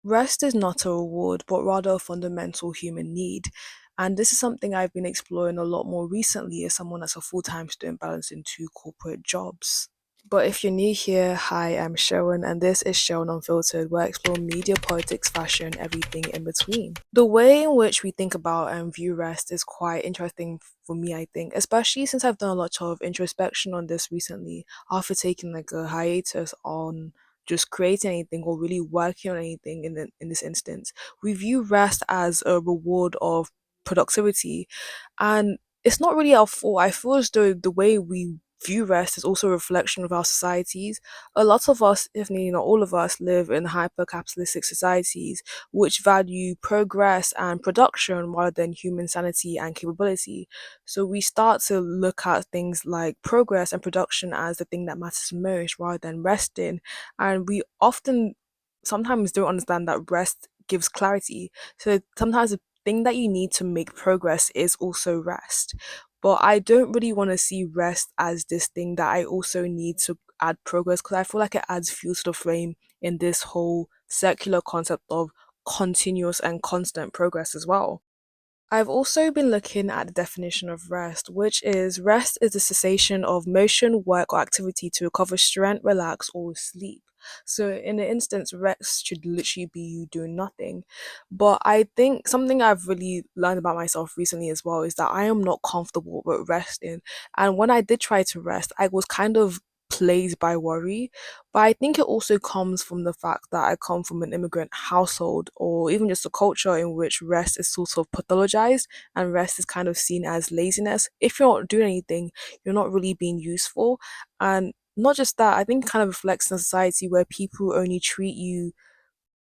Rest is not a reward, but rather a fundamental human need. And this is something I've been exploring a lot more recently as someone that's a full time student balancing two corporate jobs. But if you're new here, hi, I'm Sharon, and this is Sharon Unfiltered, where I explore media, politics, fashion, everything in between. The way in which we think about and view rest is quite interesting for me, I think, especially since I've done a lot of introspection on this recently after taking like a hiatus on just creating anything or really working on anything in this instance. We view rest as a reward of productivity, and it's not really our fault. I feel as though the way we view rest is also a reflection of our societies. A lot of us, if not all of us, live in hyper capitalistic societies which value progress and production rather than human sanity and capability. So we start to look at things like progress and production as the thing that matters most rather than resting. And we often sometimes don't understand that rest gives clarity. So sometimes the thing that you need to make progress is also rest. But I don't really want to see rest as this thing that I also need to add progress, because I feel like it adds fuel to the flame in this whole circular concept of continuous and constant progress as well. I've also been looking at the definition of rest is the cessation of motion, work, or activity to recover strength, relax, or sleep. So in the instance, rest should literally be you doing nothing. But I think something I've really learned about myself recently as well is that I am not comfortable with resting. And when I did try to rest, I was kind of plagued by worry. But I think it also comes from the fact that I come from an immigrant household, or even just a culture in which rest is sort of pathologized and rest is kind of seen as laziness. If you're not doing anything, you're not really being useful. And not just that, I think it kind of reflects in a society where people only treat you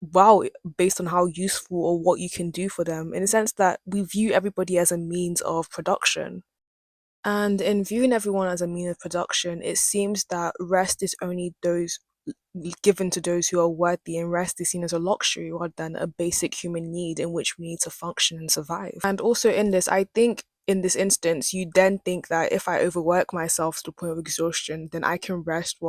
well based on how useful or what you can do for them, in the sense that we view everybody as a means of production. And in viewing everyone as a means of production, it seems that rest is only those given to those who are worthy, and rest is seen as a luxury rather than a basic human need in which we need to function and survive. And also in this, I think in this instance, you then think that if I overwork myself to the point of exhaustion, then I can rest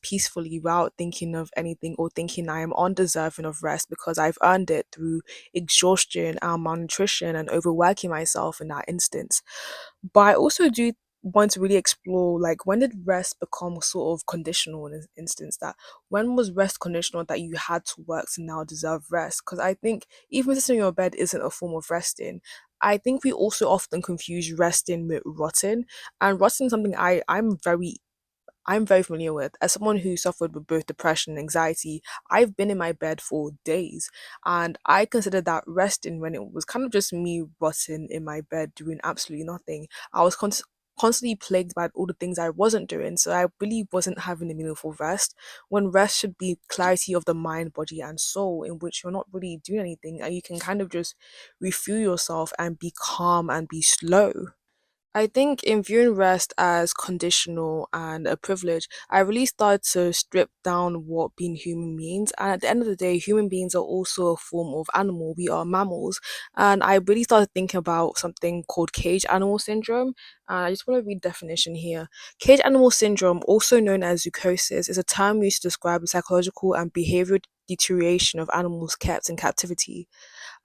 peacefully without thinking of anything or thinking I am undeserving of rest because I've earned it through exhaustion and malnutrition and overworking myself in that instance. But I also do want to really explore, like, when did rest become sort of conditional in this instance? That when was rest conditional that you had to work to now deserve rest? Because I think even sitting in your bed isn't a form of resting. I think we also often confuse resting with rotting, and rotting is something I'm very familiar with. As someone who suffered with both depression and anxiety, I've been in my bed for days, and I consider that resting when it was kind of just me rotting in my bed doing absolutely nothing. I was constantly plagued by all the things I wasn't doing, so I really wasn't having a meaningful rest. When rest should be clarity of the mind, body, and soul, in which you're not really doing anything and you can kind of just refuel yourself and be calm and be slow. I think in viewing rest as conditional and a privilege, I really started to strip down what being human means. And at the end of the day, human beings are also a form of animal. We are mammals. And I really started thinking about something called cage animal syndrome. And I just want to read definition here. Cage animal syndrome, also known as zoochosis, is a term used to describe the psychological and behavioral deterioration of animals kept in captivity.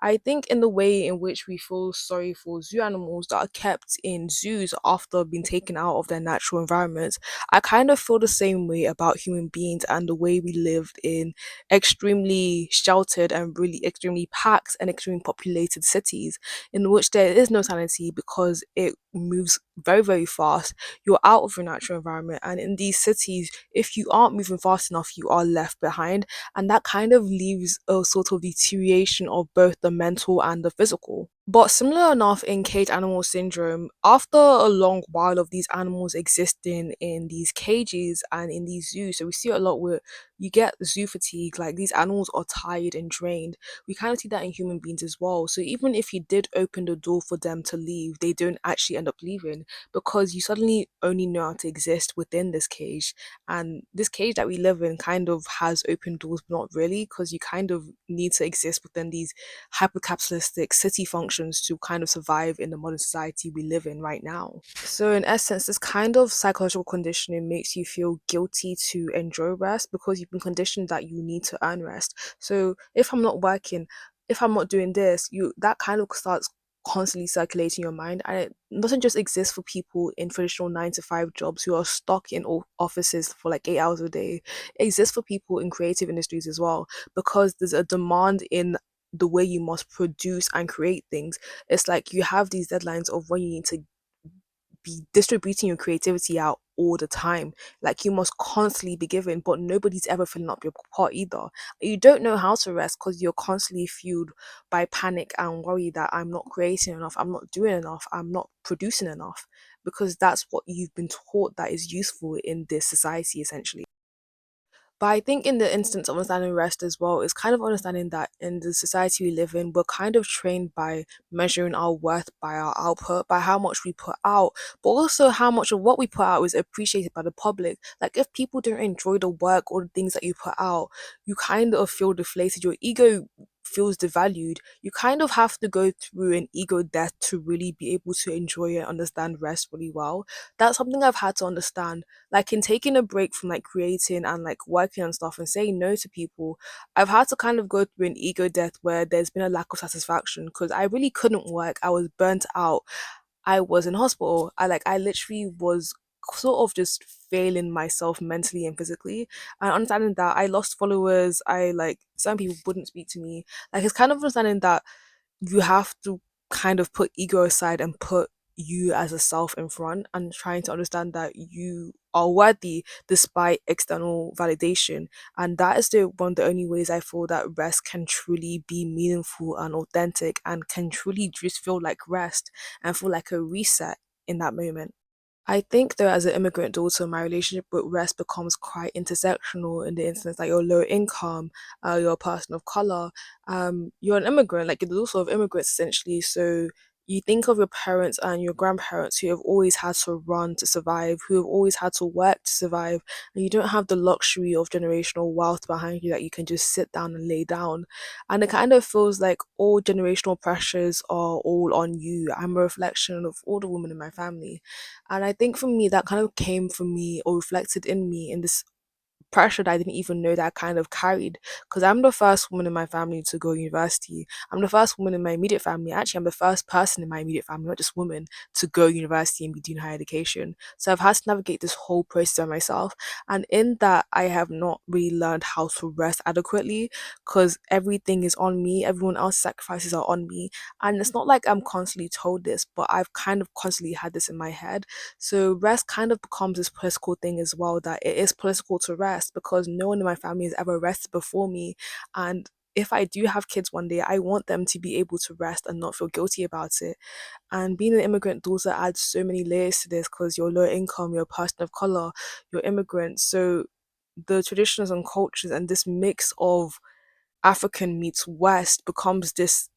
I think in the way in which we feel sorry for zoo animals that are kept in zoos after being taken out of their natural environments, I kind of feel the same way about human beings and the way we lived in extremely sheltered and really extremely packed and extremely populated cities in which there is no sanity because it moves very, very fast. You're out of your natural environment, and in these cities, if you aren't moving fast enough, you are left behind, and that kind of leaves a sort of deterioration of both the mental and the physical. But similar enough in cage animal syndrome, after a long while of these animals existing in these cages and in these zoos, so we see it a lot where you get zoo fatigue, like these animals are tired and drained. We kind of see that in human beings as well. So even if you did open the door for them to leave, they don't actually end up leaving because you suddenly only know how to exist within this cage, and this cage that we live in kind of has open doors, but not really, because you kind of need to exist within these hypercapitalistic city functions to kind of survive in the modern society we live in right now. So in essence, this kind of psychological conditioning makes you feel guilty to enjoy rest because you you've been conditioned that you need to earn rest. So if I'm not working, if I'm not doing this, you that kind of starts constantly circulating your mind, and it doesn't just exist for people in traditional 9 to 5 jobs who are stuck in offices for like 8 hours a day. It exists for people in creative industries as well, because there's a demand in the way you must produce and create things. It's like you have these deadlines of when you need to be distributing your creativity out all the time. Like you must constantly be giving, but nobody's ever filling up your pot either. You don't know how to rest because you're constantly fueled by panic and worry that I'm not creating enough, I'm not doing enough, I'm not producing enough, because that's what you've been taught that is useful in this society essentially. But I think in the instance of understanding rest as well, is kind of understanding that in the society we live in, we're kind of trained by measuring our worth by our output, by how much we put out, but also how much of what we put out is appreciated by the public. Like if people don't enjoy the work or the things that you put out, you kind of feel deflated. Your ego feels devalued. You kind of have to go through an ego death to really be able to enjoy and understand rest really well. That's something I've had to understand, like in taking a break from like creating and like working on stuff and saying no to people. I've had to kind of go through an ego death where there's been a lack of satisfaction because I really couldn't work. I was burnt out. I was in hospital. I literally was sort of just failing myself mentally and physically, and understanding that I lost followers. I like some people wouldn't speak to me. Like it's kind of understanding that you have to kind of put ego aside and put you as a self in front, and trying to understand that you are worthy despite external validation. And that is the one of the only ways I feel that rest can truly be meaningful and authentic, and can truly just feel like rest and feel like a reset in that moment. I think though, as an immigrant daughter, my relationship with rest becomes quite intersectional in the instance that you're low income, you're a person of color, you're an immigrant, like you're the daughter of immigrants essentially. So you think of your parents and your grandparents who have always had to run to survive, who have always had to work to survive, and you don't have the luxury of generational wealth behind you that you can just sit down and lay down. And it kind of feels like all generational pressures are all on you. I'm a reflection of all the women in my family, and I think for me, that kind of came from me or reflected in me in this pressure that I didn't even know that I kind of carried. Because I'm the first woman in my family to go to university. I'm the first woman in my immediate family. Actually, I'm the first person in my immediate family, not just woman, to go to university and be doing higher education. So I've had to navigate this whole process by myself. And in that, I have not really learned how to rest adequately, because everything is on me. Everyone else's sacrifices are on me. And it's not like I'm constantly told this, but I've kind of constantly had this in my head. So rest kind of becomes this political thing as well, that it is political to rest because no one in my family has ever rested before me. And if I do have kids one day, I want them to be able to rest and not feel guilty about it. And being an immigrant daughter adds so many layers to this, because you're low income, you're a person of color, you're immigrant. So the traditions and cultures and this mix of African meets West becomes this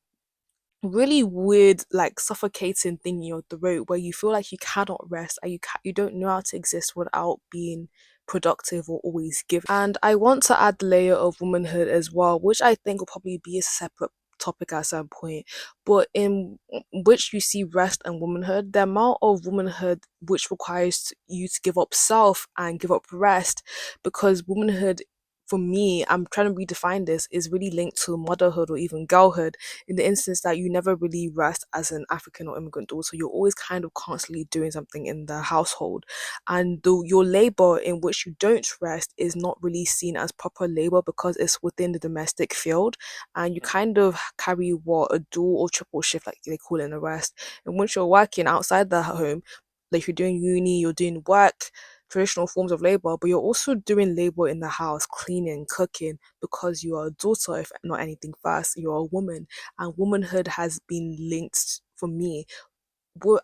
really weird, like suffocating thing in your throat where you feel like you cannot rest, and you don't know how to exist without being productive or always giving. And I want to add the layer of womanhood as well, which I think will probably be a separate topic at some point, but in which you see rest and womanhood, the amount of womanhood which requires you to give up self and give up rest, because womanhood, for me, I'm trying to redefine this, is really linked to motherhood or even girlhood, in the instance that you never really rest as an African or immigrant daughter. You're always kind of constantly doing something in the household. And your labor in which you don't rest is not really seen as proper labor because it's within the domestic field. And you kind of carry what, a dual or triple shift, like they call it in the West. And once you're working outside the home, like you're doing uni, you're doing work, traditional forms of labor, but you're also doing labor in the house, cleaning, cooking, because you are a daughter, if not anything first, you're a woman. And womanhood has been linked for me.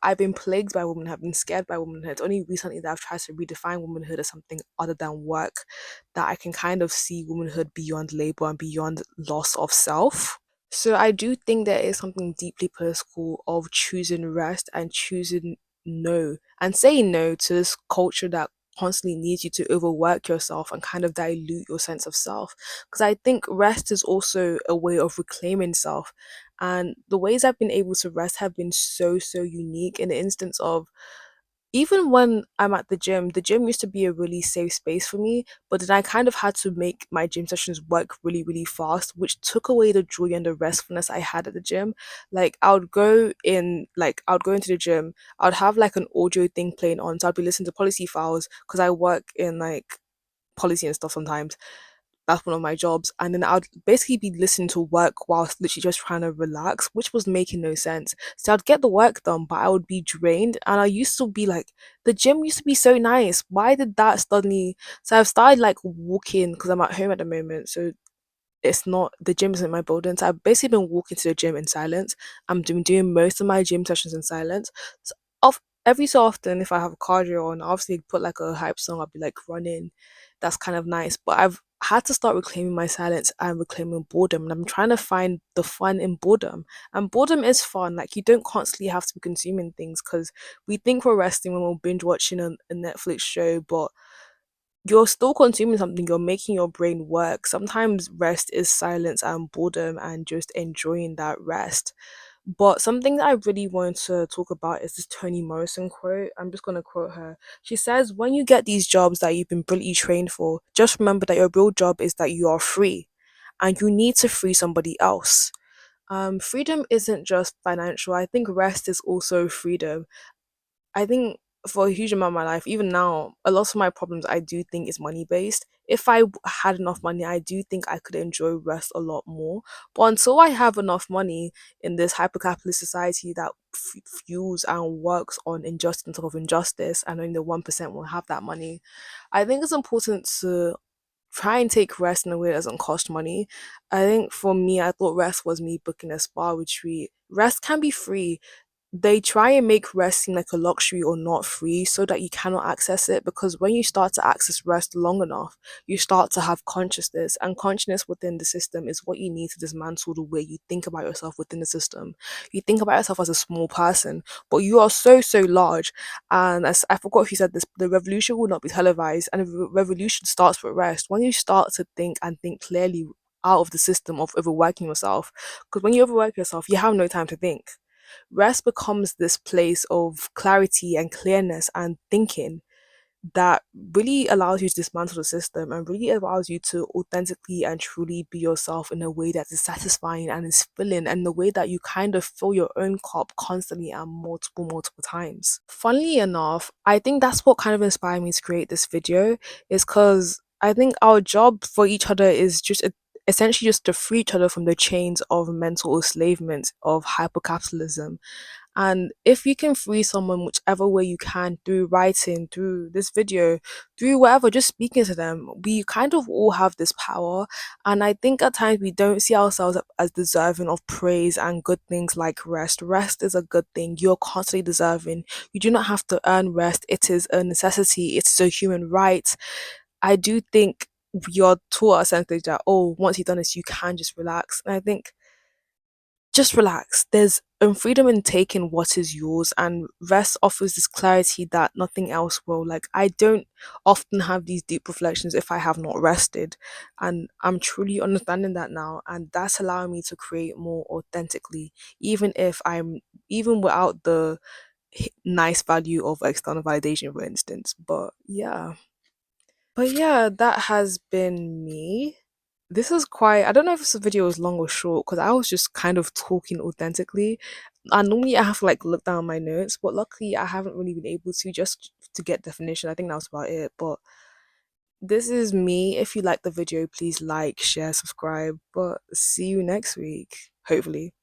I've been plagued by womanhood, I've been scared by womanhood. It's only recently that I've tried to redefine womanhood as something other than work, that I can kind of see womanhood beyond labor and beyond loss of self. So I do think there is something deeply political of choosing rest and choosing no, and saying no to this culture that constantly needs you to overwork yourself and kind of dilute your sense of self. Because I think rest is also a way of reclaiming self. And the ways I've been able to rest have been so, so unique, in the instance of even when I'm at the gym used to be a really safe space for me, but then I kind of had to make my gym sessions work really, really fast, which took away the joy and the restfulness I had at the gym. Like I would go into the gym, I'd have like an audio thing playing on, so I'd be listening to policy files because I work in like policy and stuff sometimes. That's one of my jobs. And then I'd basically be listening to work whilst literally just trying to relax, which was making no sense. So I'd get the work done, but I would be drained. And I used to be like, the gym used to be so nice. Why did that suddenly? So I've started like walking because I'm at home at the moment. So it's not the gym isn't my building. So I've basically been walking to the gym in silence. Doing most of my gym sessions in silence. So off every so often, if I have cardio on, obviously put like a hype song, I'll be like running. That's kind of nice. But I've had to start reclaiming my silence and reclaiming boredom. And I'm trying to find the fun in boredom. And boredom is fun. Like you don't constantly have to be consuming things because we think we're resting when we're binge watching a Netflix show, but you're still consuming something, you're making your brain work. Sometimes rest is silence and boredom and just enjoying that rest. But something that I really want to talk about is this Toni Morrison quote. I'm just going to quote her. She says, when you get these jobs that you've been brilliantly trained for, just remember that your real job is that you are free and you need to free somebody else. Freedom isn't just financial. I think rest is also freedom. I think for a huge amount of my life, even now, a lot of my problems I do think is money based. If I had enough money, I do think I could enjoy rest a lot more. But until I have enough money in this hyper capitalist society that fuels and works on injustice on top of injustice, and only the 1% will have that money, I think it's important to try and take rest in a way that doesn't cost money. I think for me, I thought rest was me booking a spa retreat. Rest can be free. They try and make rest seem like a luxury or not free so that you cannot access it, because when you start to access rest long enough, you start to have consciousness, and consciousness within the system is what you need to dismantle the way you think about yourself within the system. You think about yourself as a small person, but you are so, so large. And as I forgot who said this, the revolution will not be televised, and the revolution starts with rest. When you start to think and think clearly out of the system of overworking yourself, because when you overwork yourself, you have no time to think. Rest becomes this place of clarity and clearness and thinking that really allows you to dismantle the system and really allows you to authentically and truly be yourself in a way that is satisfying and is filling, and the way that you kind of fill your own cup constantly and multiple times. Funnily enough, I think that's what kind of inspired me to create this video, is because I think our job for each other is just essentially just to free each other from the chains of mental enslavement of hypercapitalism. And if you can free someone whichever way you can, through writing, through this video, through whatever, just speaking to them, we kind of all have this power. And I think at times we don't see ourselves as deserving of praise and good things like rest. Rest is a good thing. You're constantly deserving. You do not have to earn rest. It is a necessity. It's a human right. I do think you're taught a sense that, oh, once you've done this, you can just relax. And I think just relax. There's freedom in taking what is yours, and rest offers this clarity that nothing else will. Like, I don't often have these deep reflections if I have not rested, and I'm truly understanding that now, and that's allowing me to create more authentically, even without the nice value of external validation, for instance. But yeah, that has been me. This is quite, I don't know if this video was long or short because I was just kind of talking authentically. And normally I have to like look down my notes, but luckily I haven't really been able to, just to get definition. I think that was about it. But this is me. If you like the video, please like, share, subscribe. But see you next week, hopefully.